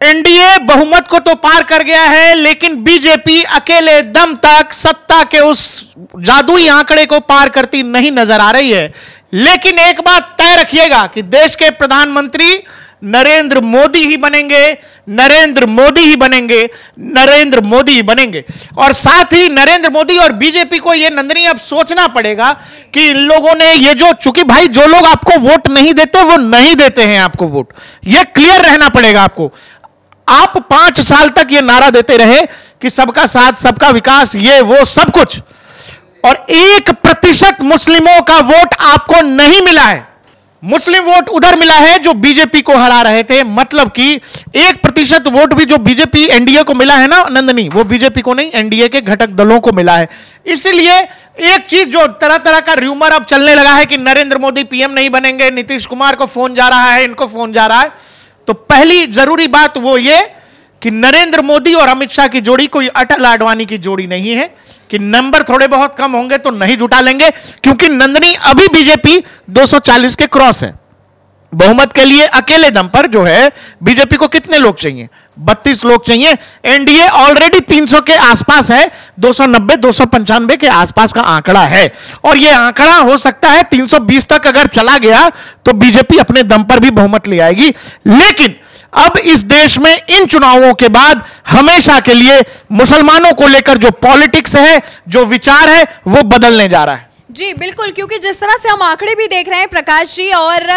NDA बहुमत को तो पार कर गया है, लेकिन बीजेपी अकेले दम तक सत्ता के उस जादुई आंकड़े को पार करती नहीं नजर आ रही है। लेकिन एक बात तय रखिएगा कि देश के प्रधानमंत्री नरेंद्र मोदी ही बनेंगे, नरेंद्र मोदी ही बनेंगे, नरेंद्र मोदी ही बनेंगे। और साथ ही नरेंद्र मोदी और बीजेपी को यह नंदनी अब सोचना पड़ेगा कि इन लोगों ने ये जो, चूंकि भाई जो लोग आपको वोट नहीं देते वो नहीं देते हैं आपको वोट, यह क्लियर रहना पड़ेगा आपको। आप 5 साल तक ये नारा देते रहे कि सबका साथ सबका विकास, ये वो सब कुछ, और 1% मुस्लिमों का वोट आपको नहीं मिला है। मुस्लिम वोट उधर मिला है जो बीजेपी को हरा रहे थे, मतलब कि 1% वोट भी जो बीजेपी एनडीए को मिला है ना नंदनी, वो बीजेपी को नहीं, एनडीए के घटक दलों को मिला है। इसलिए एक चीज जो तरह तरह का र्यूमर अब चलने लगा है कि नरेंद्र मोदी पीएम नहीं बनेंगे, नीतीश कुमार को फोन जा रहा है, इनको फोन जा रहा है, तो पहली जरूरी बात वो ये कि नरेंद्र मोदी और अमित शाह की जोड़ी कोई अटल आडवाणी की जोड़ी नहीं है कि नंबर थोड़े बहुत कम होंगे तो नहीं जुटा लेंगे, क्योंकि नंदनी अभी बीजेपी 240 के क्रॉस है। बहुमत के लिए अकेले दम पर जो है बीजेपी को कितने लोग चाहिए? 32 लोग चाहिए। एनडीए ऑलरेडी 300 के आसपास है, 290 295 के आसपास का आंकड़ा है, और यह आंकड़ा हो सकता है 320 तक अगर चला गया तो बीजेपी अपने दम पर भी बहुमत ले आएगी। लेकिन अब इस देश में इन चुनावों के बाद हमेशा के लिए मुसलमानों को लेकर जो पॉलिटिक्स है, जो विचार है, वो बदलने जा रहा है। जी बिल्कुल, क्योंकि जिस तरह से हम आंकड़े भी देख रहे हैं प्रकाश जी, और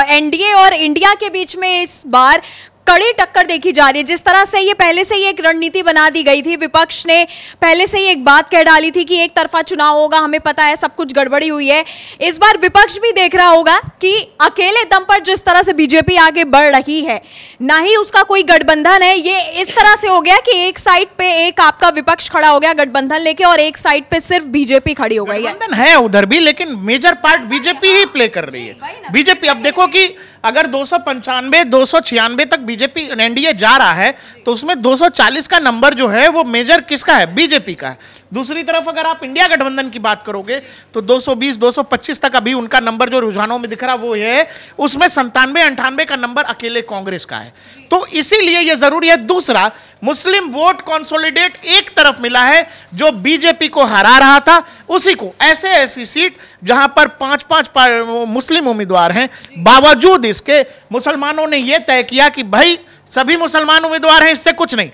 एनडीए और इंडिया के बीच में इस बार कड़ी टक्कर देखी जा रही है। जिस तरह से ये पहले से ही एक रणनीति बना दी गई थी, विपक्ष ने पहले से ही एक बात कह डाली थी कि एक तरफा चुनाव होगा, हमें पता है सब कुछ गड़बड़ी हुई है। इस बार विपक्ष भी देख रहा होगा कि अकेले दम पर जिस तरह से बीजेपी आगे बढ़ रही है, ना ही उसका कोई गठबंधन है, ये इस तरह से हो गया कि एक साइड पे एक आपका विपक्ष खड़ा हो गया गठबंधन लेके, और एक साइड पे सिर्फ बीजेपी खड़ी हो गई है। गठबंधन है उधर भी, लेकिन मेजर पार्ट बीजेपी ही प्ले कर रही है। बीजेपी, अब देखो कि अगर 295 296 तक बीजेपी एनडीए जा रहा है, तो उसमें 240 का नंबर जो है वो मेजर किसका है? बीजेपी का है। दूसरी तरफ अगर आप इंडिया गठबंधन की बात करोगे तो 220 225 तक अभी उनका नंबर जो रुझानों में दिख रहा वो है, उसमें 97 98 का नंबर अकेले कांग्रेस का है। तो इसीलिए यह जरूरी है। दूसरा, मुस्लिम वोट कंसोलिडेट एक तरफ मिला है जो बीजेपी को हरा रहा था, उसी को ऐसी सीट जहां पर 5-5 मुस्लिम उम्मीदवार हैं, बावजूद इसके मुसलमानों ने यह तय किया कि भाई सभी मुसलमान उम्मीदवार हैं, इससे कुछ नहीं।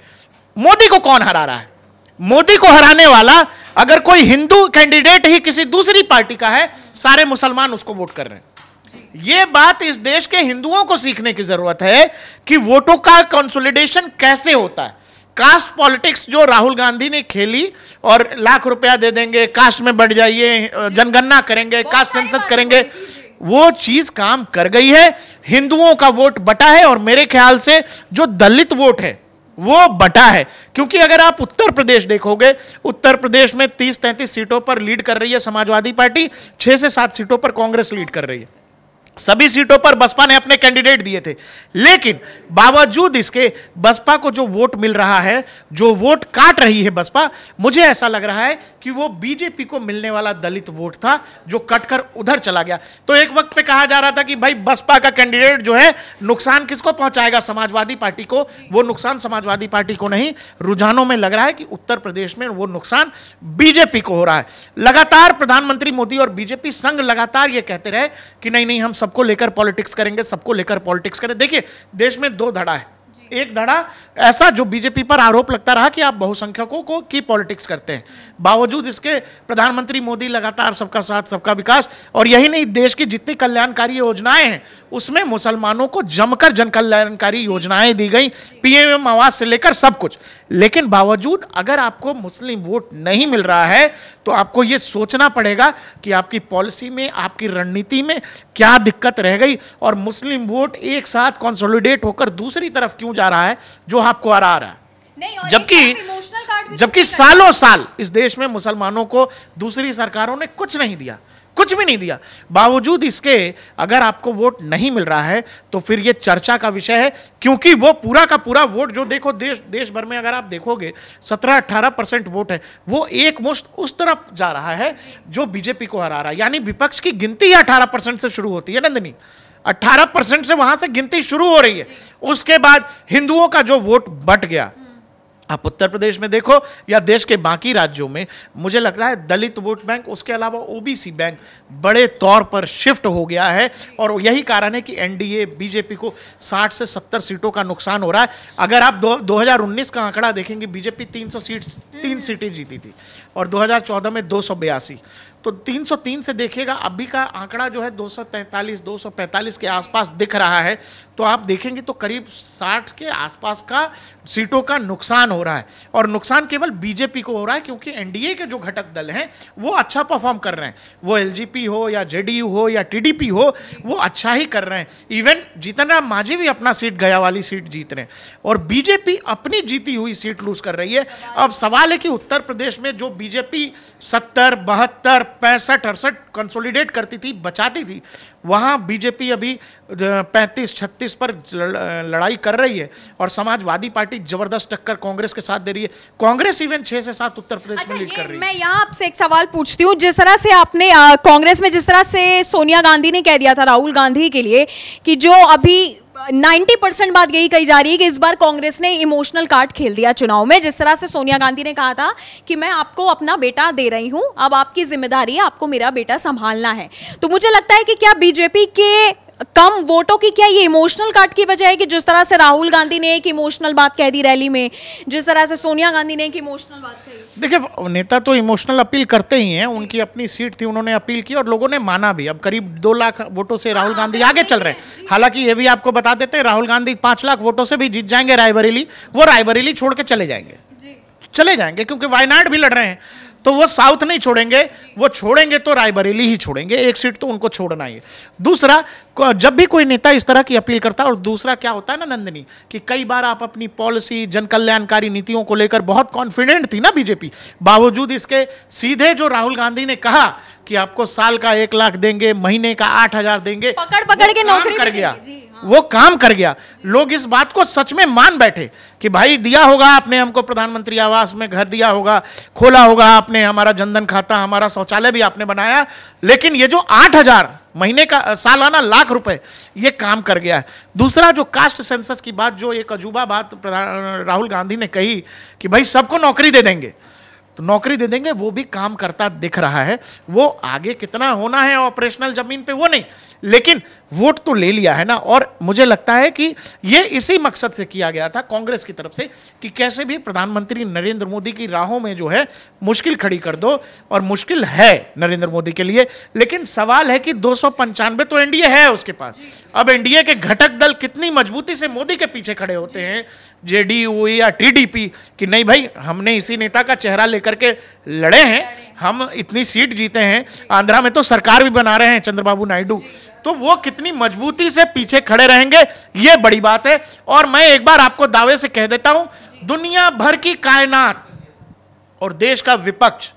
मोदी को कौन हरा रहा है? मोदी को हराने वाला अगर कोई हिंदू कैंडिडेट ही किसी दूसरी पार्टी का है, सारे मुसलमान उसको वोट कर रहे हैं। यह बात इस देश के हिंदुओं को सीखने की जरूरत है कि वोटों का कंसोलिडेशन कैसे होता है। कास्ट पॉलिटिक्स जो राहुल गांधी ने खेली, और लाख रुपया दे देंगे, कास्ट में बढ़ जाइए, जनगणना करेंगे, कास्ट सेंसस करेंगे, वो चीज काम कर गई है। हिंदुओं का वोट बटा है, और मेरे ख्याल से जो दलित वोट है वो बटा है। क्योंकि अगर आप उत्तर प्रदेश देखोगे, उत्तर प्रदेश में 30-33 सीटों पर लीड कर रही है समाजवादी पार्टी, 6 से 7 सीटों पर कांग्रेस लीड कर रही है। सभी सीटों पर बसपा ने अपने कैंडिडेट दिए थे, लेकिन बावजूद इसके बसपा को जो वोट मिल रहा है, जो वोट काट रही है बसपा, मुझे ऐसा लग रहा है कि वो बीजेपी को मिलने वाला दलित वोट था जो कटकर उधर चला गया। तो एक वक्त पे कहा जा रहा था कि भाई बसपा का कैंडिडेट जो है नुकसान किसको पहुंचाएगा? समाजवादी पार्टी को। वो नुकसान समाजवादी पार्टी को नहीं, रुझानों में लग रहा है कि उत्तर प्रदेश में वो नुकसान बीजेपी को हो रहा है। लगातार प्रधानमंत्री मोदी और बीजेपी संघ लगातार ये कहते रहे कि नहीं हम सबको लेकर पॉलिटिक्स करेंगे, सबको लेकर पॉलिटिक्स करें। देखिए, देश में 2 धड़ा है। एक धड़ा ऐसा जो बीजेपी पर आरोप लगता रहा कि आप बहुसंख्यकों को की पॉलिटिक्स करते हैं, बावजूद इसके प्रधानमंत्री मोदी लगातार सबका साथ सबका विकास, और यही नहीं, देश की जितनी कल्याणकारी योजनाएं हैं उसमें मुसलमानों को जमकर जन कल्याणकारी योजनाएं दी गई, पीएम आवास से लेकर सब कुछ। लेकिन बावजूद अगर आपको मुस्लिम वोट नहीं मिल रहा है तो आपको यह सोचना पड़ेगा कि आपकी पॉलिसी में, आपकी रणनीति में क्या दिक्कत रह गई, और मुस्लिम वोट एक साथ कंसोलिडेट होकर दूसरी तरफ क्यों जा रहा है जो आपको हरा रहा है। जबकि सालों साल इस देश में मुसलमानों को दूसरी सरकारों ने कुछ नहीं दिया, कुछ भी नहीं दिया। बावजूद इसके अगर आपको वोट नहीं मिल रहा है तो फिर यह चर्चा का विषय है, क्योंकि वो पूरा का पूरा वोट जो देखो देश भर में अगर आप देखोगे 17-18% वोट है, वो एक मुश्त उस तरफ जा रहा है जो बीजेपी को हरा रहा है। यानी विपक्ष की गिनती 18% से शुरू होती है नंदनी। 18% से वहां से गिनती शुरू हो रही है। उसके बाद हिंदुओं का जो वोट बट गया, आप उत्तर प्रदेश में देखो या देश के बाकी राज्यों में, मुझे लगता है दलित वोट बैंक, उसके अलावा ओबीसी बैंक बड़े तौर पर शिफ्ट हो गया है। और यही कारण है कि एनडीए बीजेपी को 60 से 70 सीटों का नुकसान हो रहा है। अगर आप 2019 का आंकड़ा देखेंगे, बीजेपी 3 सीटें जीती थी और 2014 में 282, तो 303 से देखिएगा अभी का आंकड़ा जो है 243 245 के आसपास दिख रहा है। तो आप देखेंगे तो करीब 60 के आसपास का सीटों का नुकसान हो रहा है। और नुकसान केवल बीजेपी को हो रहा है क्योंकि एनडीए के जो घटक दल हैं वो अच्छा परफॉर्म कर रहे हैं। वो एलजेपी हो या जेडीयू हो या टीडीपी हो, वो अच्छा ही कर रहे हैं। इवन जीतन राम मांझी भी अपना सीट, गया वाली सीट जीत रहे हैं, और बीजेपी अपनी जीती हुई सीट लूज कर रही है। अब सवाल है कि उत्तर प्रदेश में जो बीजेपी 70, 72, 65, 68 कंसोलिडेट करती थी, बचाती थी, वहां बीजेपी अभी 35, 36 पर लड़ाई कर रही है। और समाजवादी पार्टी जबरदस्त टक्कर कांग्रेस के साथ दे रही है। कांग्रेस इवन 6 से 7 उत्तर प्रदेश में लीड कर रही है। मैं यहाँ आपसे एक सवाल पूछती हूँ, जिस तरह से आपने कांग्रेस में जिस तरह से सोनिया गांधी ने कह दिया था राहुल गांधी के लिए कि जो अभी 90% बात यही कही जा रही है कि इस बार कांग्रेस ने इमोशनल कार्ड खेल दिया चुनाव में। जिस तरह से सोनिया गांधी ने कहा था कि मैं आपको अपना बेटा दे रही हूं, अब आपकी जिम्मेदारी है, आपको मेरा बेटा संभालना है। तो मुझे लगता है कि क्या बीजेपी के कम वोटों की क्या ये इमोशनल कार्ड की वजह है कि जिस तरह से राहुल गांधी ने एक इमोशनल बात कह दी रैली में, जिस तरह से सोनिया गांधी ने एक इमोशनल बात कही? देखिए, नेता तो इमोशनल अपील करते ही हैं। उनकी अपनी सीट थी, उन्होंने अपील की और लोगों ने माना भी। अब करीब 2 लाख वोटों से राहुल गांधी आगे चल रहे हैं। हालांकि ये भी आपको बता देते हैं, राहुल गांधी 5 लाख वोटों से भी जीत जाएंगे रायबरेली, वो रायबरेली छोड़ के चले जाएंगे क्योंकि वायनाड भी लड़ रहे हैं। तो वो साउथ नहीं छोड़ेंगे, वो छोड़ेंगे तो रायबरेली ही छोड़ेंगे। एक सीट तो उनको छोड़ना ही है। दूसरा, जब भी कोई नेता इस तरह की अपील करता है, और दूसरा क्या होता है ना नंदिनी, कि कई बार आप अपनी पॉलिसी, जन कल्याणकारी नीतियों को लेकर बहुत कॉन्फिडेंट थी ना बीजेपी, बावजूद इसके सीधे जो राहुल गांधी ने कहा कि आपको साल का 1 लाख देंगे, महीने का 8,000 देंगे, पकड़ के नौकरी कर गया। वो काम कर गया। लोग इस बात को सच में मान बैठे कि भाई दिया होगा आपने हमको, प्रधानमंत्री आवास में घर दिया होगा, खोला होगा आपने हमारा जनधन खाता, हमारा शौचालय भी आपने बनाया, लेकिन ये जो 8,000 महीने का, सालाना 1 लाख रुपए, ये काम कर गया है। दूसरा, जो कास्ट सेंसस की बात, जो एक अजूबा बात राहुल गांधी ने कही कि भाई सबको नौकरी दे देंगे, तो नौकरी दे देंगे, वो भी काम करता दिख रहा है। वो आगे कितना होना है ऑपरेशनल जमीन पे वो नहीं, लेकिन वोट तो ले लिया है ना। और मुझे लगता है कि ये इसी मकसद से किया गया था कांग्रेस की तरफ से कि कैसे भी प्रधानमंत्री नरेंद्र मोदी की राहों में जो है मुश्किल खड़ी कर दो। और मुश्किल है नरेंद्र मोदी के लिए, लेकिन सवाल है कि 295 तो एनडीए है उसके पास। अब एनडीए के घटक दल कितनी मजबूती से मोदी के पीछे खड़े होते हैं, जेडीयू या टीडीपी, कि नहीं भाई हमने इसी नेता का चेहरा लेकर के लड़े हैं, हम इतनी सीट जीते हैं, आंध्रा में तो सरकार भी बना रहे हैं चंद्रबाबू नायडू, तो वो कितनी मजबूती से पीछे खड़े रहेंगे, ये बड़ी बात है। और मैं एक बार आपको दावे से कह देता हूं, दुनिया भर की कायनात और देश का विपक्ष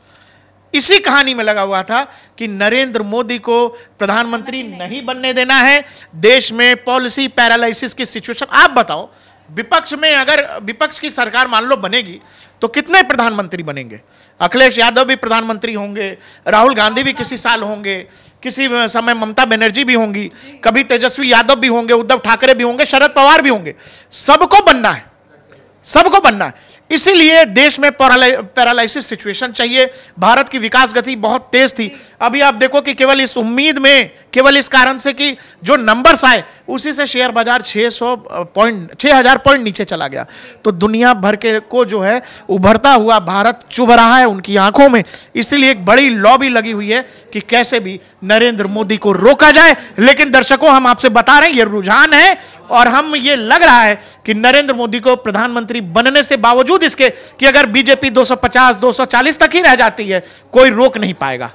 इसी कहानी में लगा हुआ था कि नरेंद्र मोदी को प्रधानमंत्री नहीं बनने देना है। देश में पॉलिसी पैरालिसिस की सिचुएशन, आप बताओ, विपक्ष में अगर विपक्ष की सरकार मान लो बनेगी तो कितने प्रधानमंत्री बनेंगे? अखिलेश यादव भी प्रधानमंत्री होंगे, राहुल गांधी भी किसी साल होंगे, किसी समय ममता बनर्जी भी होंगी, कभी तेजस्वी यादव भी होंगे, उद्धव ठाकरे भी होंगे, शरद पवार भी होंगे। सबको बनना है, सबको बनना है। इसीलिए देश में पैरालिसिस सिचुएशन चाहिए। भारत की विकास गति बहुत तेज थी। अभी आप देखो कि केवल इस उम्मीद में, केवल इस कारण से कि जो नंबर्स आए उसी से शेयर बाजार 6,000 पॉइंट नीचे चला गया। तो दुनिया भर के को जो है उभरता हुआ भारत चुभ रहा है उनकी आंखों में। इसीलिए एक बड़ी लॉबी लगी हुई है कि कैसे भी नरेंद्र मोदी को रोका जाए। लेकिन दर्शकों, हम आपसे बता रहे हैं ये रुझान है और हम ये लग रहा है कि नरेंद्र मोदी को प्रधानमंत्री बनने से बावजूद इसके कि अगर बीजेपी 250, 240 तक ही रह जाती है, कोई रोक नहीं पाएगा।